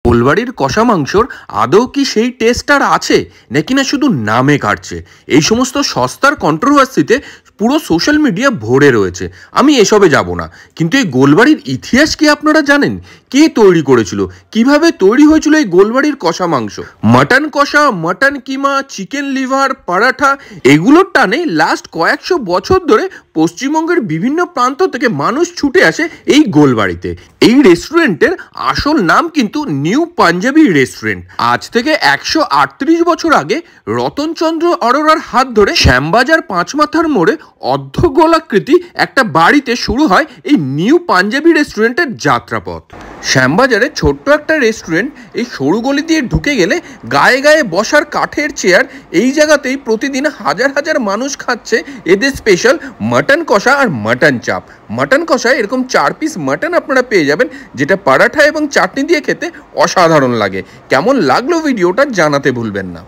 গোলবাড়ির কষা মাংসর আদৌ কি সেই টেস্ট আর আছে নাকি না শুধু নামে কাটছে? এই সমস্ত সস্তার কন্ট্রোভার্সিতে পুরো সোশ্যাল মিডিয়া ভরে রয়েছে। আমি এসবে যাব না, কিন্তু এই গোলবাড়ির ইতিহাস কি আপনারা জানেন? কে তৈরি করেছিল, কিভাবে তৈরি হয়েছিল এই গোলবাড়ির কষা মাংস? মাটন কষা, মাটন কিমা, চিকেন লিভার, পরাঠা এগুলোর টানে লাস্ট কয়েকশো বছর ধরে পশ্চিমবঙ্গের বিভিন্ন প্রান্ত থেকে মানুষ ছুটে আসে এই গোলবাড়িতে। এই রেস্টুরেন্টের আসল নাম কিন্তু নিউ পাঞ্জাবি রেস্টুরেন্ট। আজ থেকে 138 বছর আগে রতনচন্দ্র অরোরার হাত ধরে শ্যামবাজার পাঁচমাথার মোড়ে অর্ধগোলাকৃতি একটা বাড়িতে শুরু হয় এই নিউ পাঞ্জাবি রেস্টুরেন্টের যাত্রাপথ। শ্যামবাজারে ছোট্ট একটা রেস্টুরেন্ট, এই সরু গলি দিয়ে ঢুকে গেলে গায়ে গায়ে বসার কাঠের চেয়ার, এই জায়গাতেই প্রতিদিন হাজার হাজার মানুষ খাচ্ছে এদের স্পেশাল মাটন কষা আর মাটন চাপ। মাটন কষায় এরকম 4 পিস মাটন আপনারা পেয়ে যাবেন, যেটা পরাঠা এবং চাটনি দিয়ে খেতে অসাধারণ লাগে। কেমন লাগলো ভিডিওটা জানাতে ভুলবেন না।